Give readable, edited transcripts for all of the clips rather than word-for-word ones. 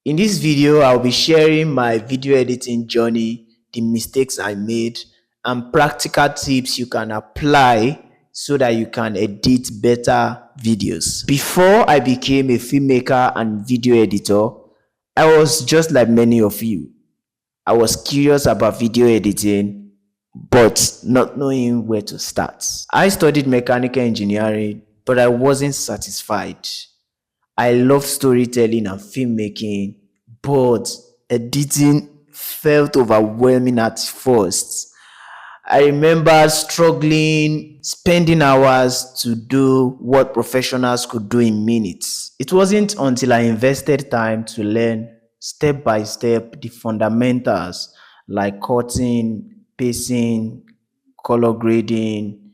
In this video, I'll be sharing my video editing journey, the mistakes I made, and practical tips you can apply so that you can edit better videos. Before I became a filmmaker and video editor, I was just like many of you. I was curious about video editing, but not knowing where to start. I studied mechanical engineering, but I wasn't satisfied. I love storytelling and filmmaking, but editing felt overwhelming at first. I remember struggling, spending hours to do what professionals could do in minutes. It wasn't until I invested time to learn step by step the fundamentals like cutting, pacing, color grading,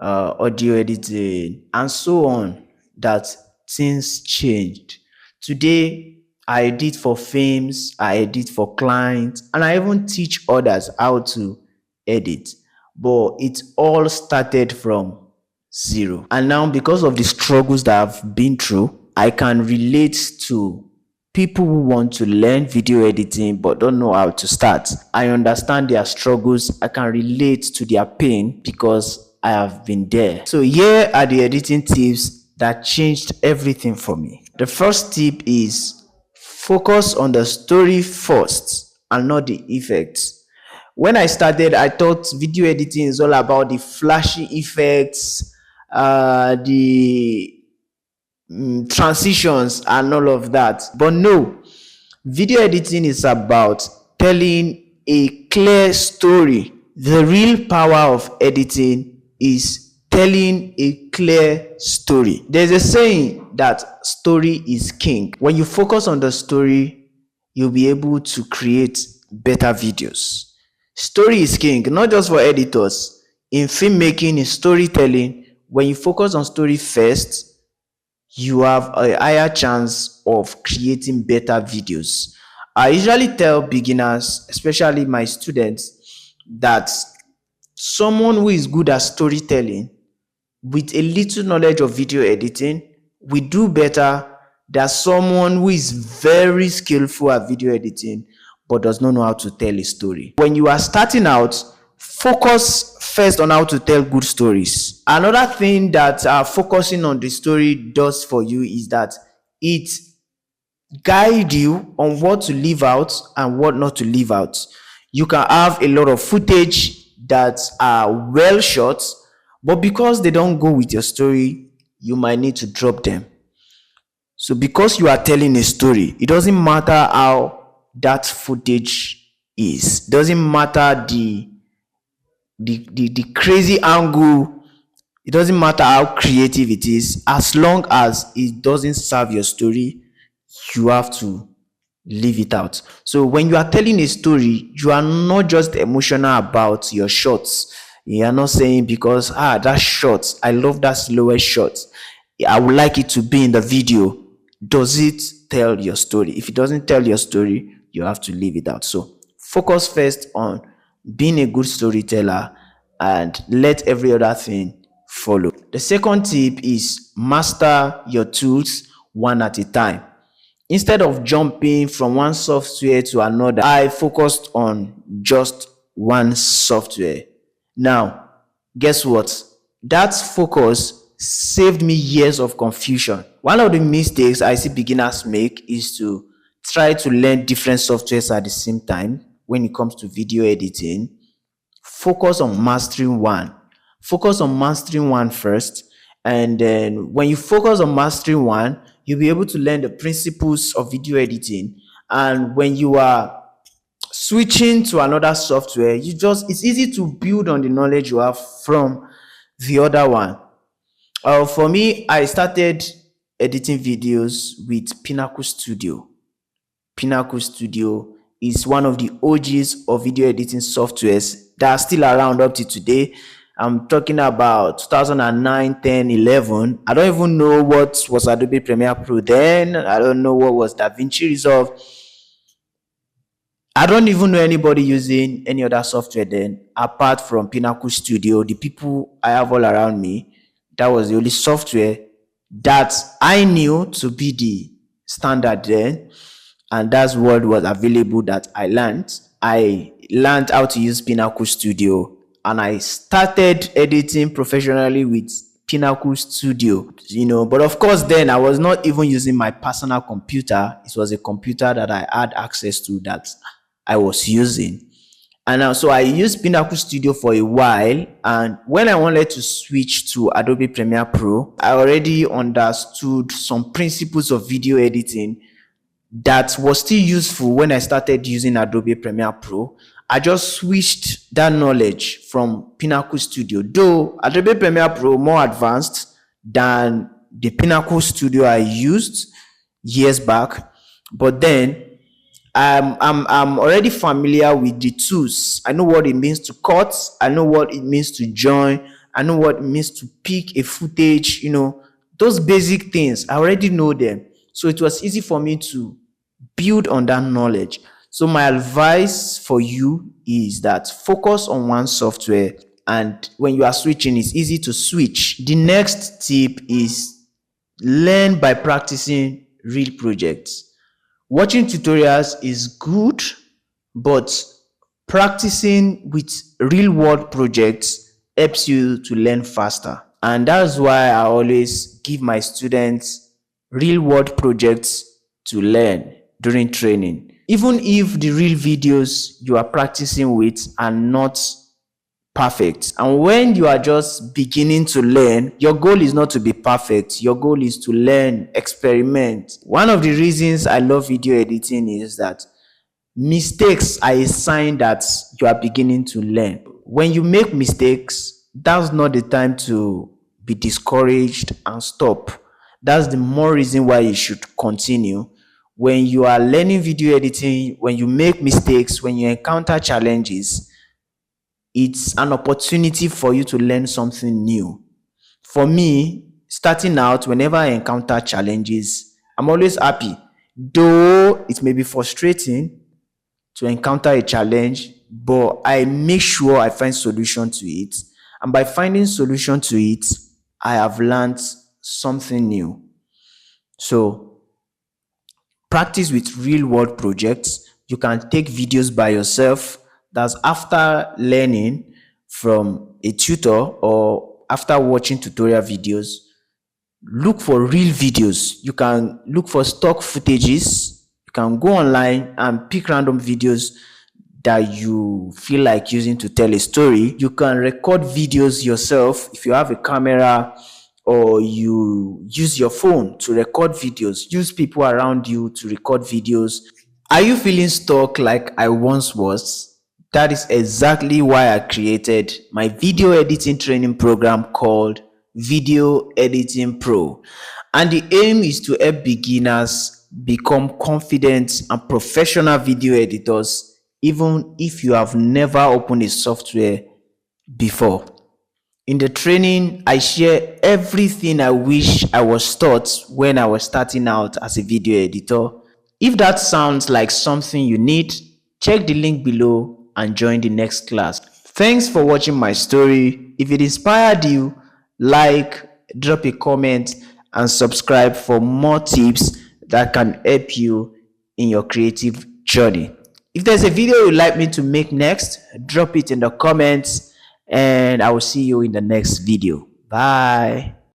audio editing, and so on that things changed. Today, I edit for films, I edit for clients, and I even teach others how to edit. But it all started from zero. And now, because of the struggles that I've been through, I can relate to people who want to learn video editing but don't know how to start. I understand their struggles. I can relate to their pain because I have been there. So here are the editing tips that changed everything for me. The first tip is focus on the story first and not the effects. When I started, I thought video editing is all about the flashy effects, the transitions and all of that. But no, video editing is about telling a clear story. The real power of editing is telling a clear story. There's a saying that story is king. When you focus on the story, you'll be able to create better videos. Story is king, not just for editors. In filmmaking, in storytelling, when you focus on story first, you have a higher chance of creating better videos. I usually tell beginners, especially my students, that someone who is good at storytelling with a little knowledge of video editing will do better than someone who is very skillful at video editing but does not know how to tell a story. When you are starting out, focus first on how to tell good stories. Another thing that focusing on the story does for you is that it guides you on what to leave out and what not to leave out. You can have a lot of footage that are well shot, but because they don't go with your story, you might need to drop them. So because you are telling a story, it doesn't matter how that footage is. It doesn't matter the crazy angle. It doesn't matter how creative it is. As long as it doesn't serve your story, you have to leave it out. So when you are telling a story, you are not just emotional about your shots. You are not saying because that shot, I love that slowest shot, I would like it to be in the video. Does it tell your story? If it doesn't tell your story, you have to leave it out. So focus first on being a good storyteller and let every other thing follow. The second tip is master your tools one at a time. Instead of jumping from one software to another, I focused on just one software. Now, guess what? That focus saved me years of confusion. One of the mistakes I see beginners make is to try to learn different softwares at the same time. When it comes to video editing, focus on mastering one. Focus on mastering one first, and then when you focus on mastering one, you'll be able to learn the principles of video editing. And when you are switching to another software, it's easy to build on the knowledge you have from the other one. For me, I started editing videos with Pinnacle Studio. Pinnacle Studio is one of the OGs of video editing softwares that are still around up to today. I'm talking about 2009, 10, 11. I don't even know what was Adobe Premiere Pro then. I don't know what was DaVinci Resolve. I don't even know anybody using any other software then apart from Pinnacle Studio. The people I have all around me, that was the only software that I knew to be the standard then. and that's what was available that I learned. I learned how to use Pinnacle Studio, and I started editing professionally with Pinnacle Studio, but of course then I was not even using my personal computer. It was a computer that I had access to that I was using. And so I used Pinnacle Studio for a while, and when I wanted to switch to Adobe Premiere Pro, I already understood some principles of video editing that was still useful when I started using Adobe Premiere Pro. I just switched that knowledge from Pinnacle Studio, though Adobe Premiere Pro more advanced than the Pinnacle Studio I used years back, but then I'm already familiar with the tools. I know what it means to cut. I know what it means to join. I know what it means to pick a footage. Those basic things, I already know them. So it was easy for me to build on that knowledge. So my advice for you is that focus on one software, and when you are switching, it's easy to switch. The next tip is learn by practicing real projects. Watching tutorials is good, but practicing with real world projects helps you to learn faster. And that's why I always give my students real world projects to learn during training. Even if the real videos you are practicing with are not perfect, and when you are just beginning to learn, your goal is not to be perfect. Your goal is to learn, experiment. One of the reasons I love video editing is that mistakes are a sign that you are beginning to learn. When you make mistakes, that's not the time to be discouraged and stop. That's the more reason why you should continue. When you are learning video editing, when you make mistakes, when you encounter challenges, it's an opportunity for you to learn something new. For me, starting out, whenever I encounter challenges, I'm always happy. Though it may be frustrating to encounter a challenge, but I make sure I find solution to it. And by finding solution to it, I have learned something new. So practice with real world projects. You can take videos by yourself. That's after learning from a tutor or after watching tutorial videos. Look for real videos. You can look for stock footages. You can go online and pick random videos that you feel like using to tell a story. You can record videos yourself if you have a camera, or you use your phone to record videos. Use people around you to record videos. Are you feeling stuck like I once was? That is exactly why I created my video editing training program called Video Editing Pro. And the aim is to help beginners become confident and professional video editors, even if you have never opened a software before. In the training, I share everything I wish I was taught when I was starting out as a video editor. If that sounds like something you need, check the link below and join the next class. Thanks for watching my story. If it inspired you, like, drop a comment, and subscribe for more tips that can help you in your creative journey. If there's a video you'd like me to make next, drop it in the comments, and I will see you in the next video. Bye.